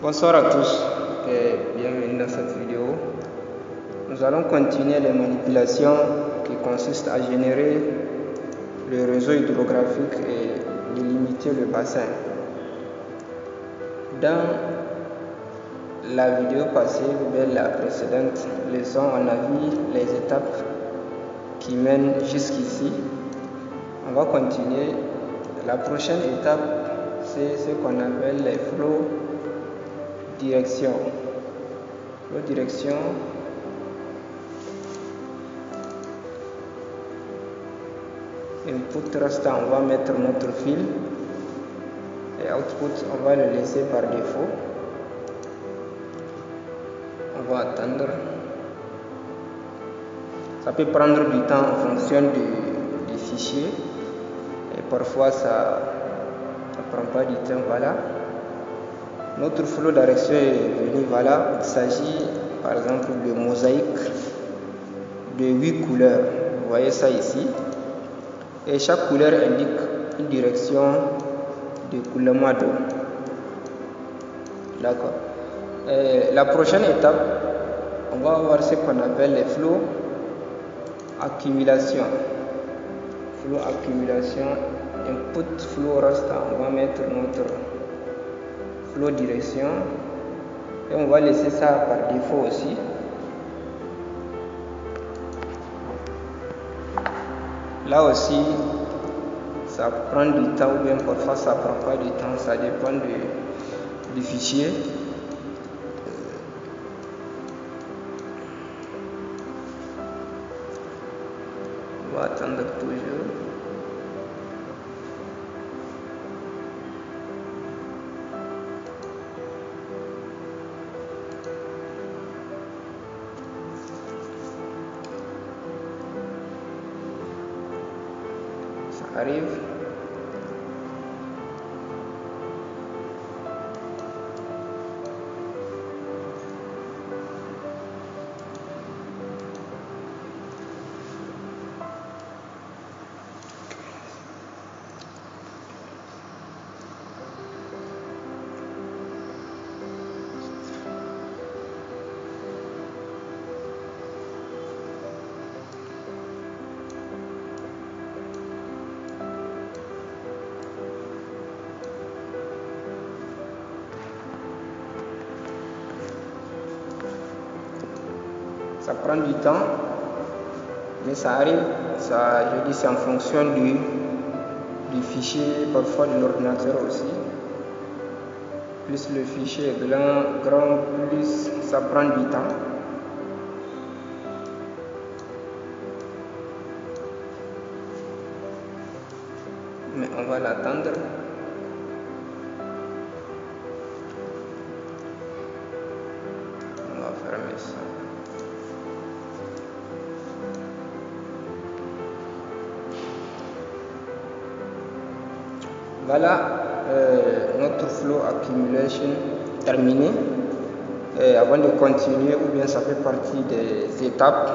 Bonsoir à tous et bienvenue dans cette vidéo. Nous allons continuer les manipulations qui consistent à générer le réseau hydrographique et délimiter le bassin. Dans la vidéo passée ou bien la précédente leçon, on a vu les étapes qui mènent jusqu'ici. On va continuer. La prochaine étape, c'est ce qu'on appelle les flots direction. Flow direction. Input restant, on va mettre notre fil. Et output, on va le laisser par défaut. On va attendre. Ça peut prendre du temps en fonction du fichier. Et parfois, ça ne prend pas du temps. Voilà. Notre flot direction est venu. Voilà. Il s'agit par exemple de mosaïque de 8 couleurs. Vous voyez ça ici. Et chaque couleur indique une direction de coulement d'eau. D'accord. La prochaine étape, on va voir ce qu'on appelle les flots accumulation. Flow accumulation, input flow restant, on va mettre notre flow direction et on va laisser ça par défaut aussi. Là aussi, ça prend du temps ou bien parfois ça prend pas du temps, ça dépend du fichier. On va attendre toujours. Ça arrive. Ça prend du temps, mais ça arrive. Ça, je dis, c'est en fonction du fichier, parfois de l'ordinateur aussi. Plus le fichier est grand, plus ça prend du temps. Mais on va l'attendre. On va fermer ça. Voilà notre flow accumulation terminé. Et avant de continuer, ou bien ça fait partie des étapes,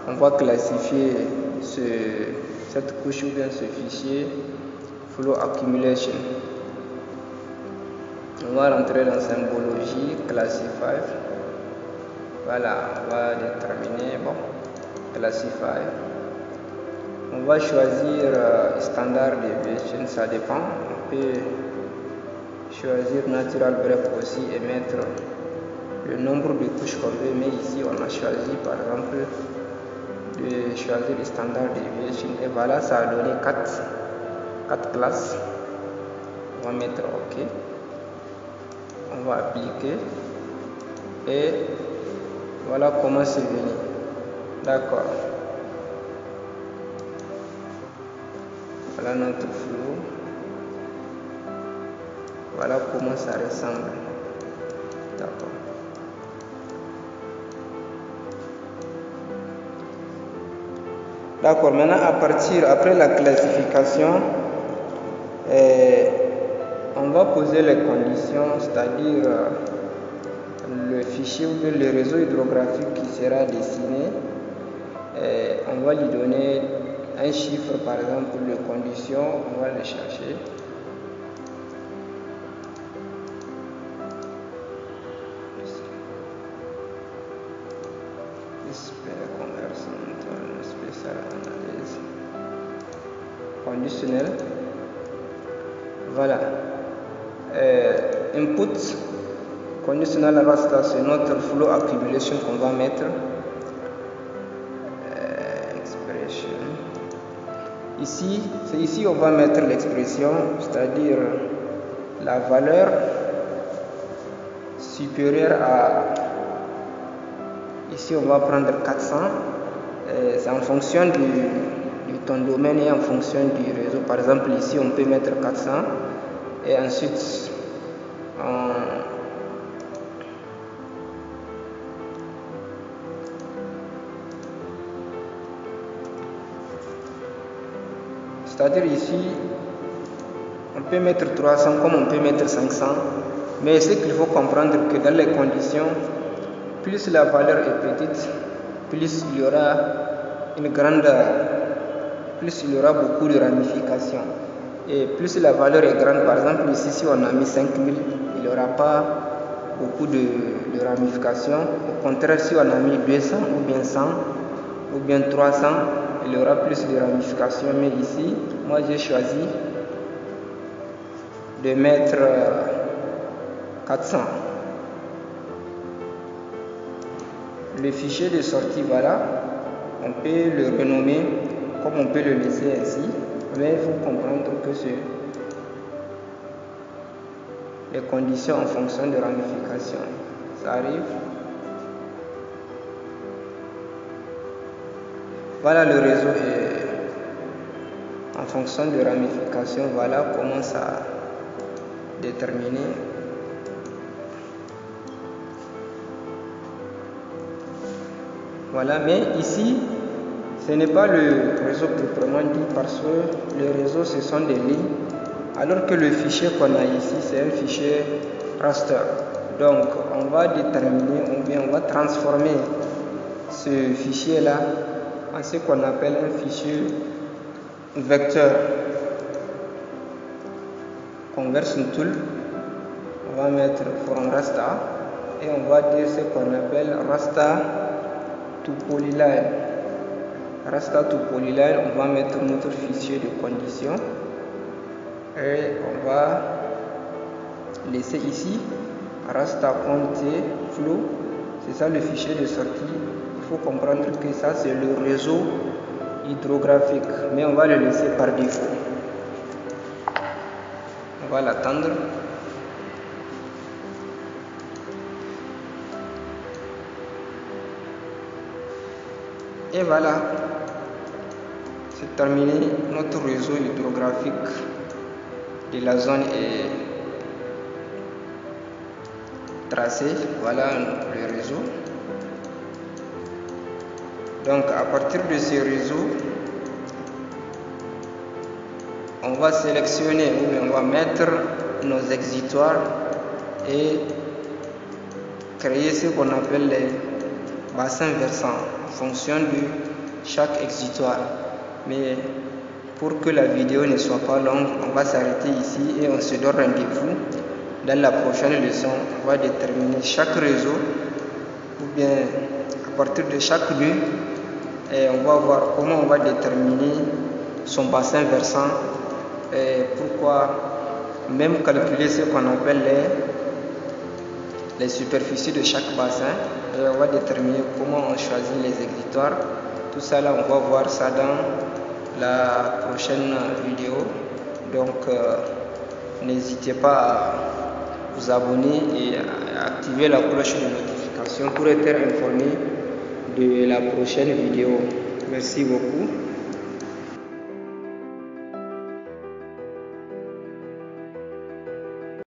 on va classifier cette couche ou bien ce fichier flow accumulation. On va rentrer dans symbologie, classify. Voilà, on va déterminer, bon, classify. On va choisir standard deviation, ça dépend. On peut choisir natural break aussi et mettre le nombre de couches qu'on veut. Mais ici, on a choisi par exemple de choisir standard deviation. Et voilà, ça a donné 4 classes. On va mettre OK. On va appliquer. Et voilà comment c'est venu. D'accord. Voilà notre flow. Voilà comment ça ressemble. D'accord. D'accord. Maintenant, après la classification, on va poser les conditions, c'est-à-dire le fichier ou le réseau hydrographique qui sera dessiné. On va lui donner un chiffre, par exemple, de condition, on va le chercher. spécial analyse conditionnelle. Voilà. Input conditional raster, c'est notre flow accumulation qu'on va mettre. Expression. Ici, c'est ici on va mettre l'expression, c'est-à-dire la valeur supérieure à. Ici on va prendre 400. C'est en fonction de ton domaine et en fonction du réseau. Par exemple, ici on peut mettre 400 et ensuite c'est-à-dire ici on peut mettre 300 comme on peut mettre 500, mais ce qu'il faut comprendre que dans les conditions, plus la valeur est petite, plus il y aura beaucoup de ramifications. Et plus la valeur est grande, par exemple ici si on a mis 5000, il n'y aura pas beaucoup de ramifications. Au contraire, si on a mis 200 ou bien 100 ou bien 300, il y aura plus de ramifications. Mais ici, moi j'ai choisi de mettre 400. Le fichier de sortie, voilà, on peut le renommer comme on peut le laisser ainsi, mais il faut comprendre que c'est les conditions en fonction de ramification. Ça arrive. Voilà le réseau est en fonction de ramification. Voilà comment ça déterminer. Voilà, mais ici, ce n'est pas le réseau proprement dit parce que le réseau, ce sont des lignes, alors que le fichier qu'on a ici, c'est un fichier raster. Donc, on va déterminer, ou bien on va transformer ce fichier-là en ce qu'on appelle un fichier vecteur. Conversion tool, on va mettre from raster et on va dire ce qu'on appelle raster to polyline. Raster to polyline, on va mettre notre fichier de conditions et on va laisser ici raster compte flow. C'est ça le fichier de sortie. Il faut comprendre que ça c'est le réseau hydrographique, mais on va le laisser par défaut. On va l'attendre. Et voilà, c'est terminé. Notre réseau hydrographique de la zone est tracé. Voilà le réseau. Donc à partir de ce réseau, on va sélectionner ou on va mettre nos exutoires et créer ce qu'on appelle les bassins versants en fonction de chaque exutoire. Mais pour que la vidéo ne soit pas longue, on va s'arrêter ici et on se donne rendez-vous dans la prochaine leçon. On va déterminer chaque réseau ou bien à partir de chaque lieu et on va voir comment on va déterminer son bassin versant et pourquoi même calculer ce qu'on appelle les superficies de chaque bassin et on va déterminer comment on choisit les exutoires. Tout ça là on va voir ça dans la prochaine vidéo. Donc n'hésitez pas à vous abonner et à activer la cloche de notification pour être informé de la prochaine vidéo. Merci beaucoup.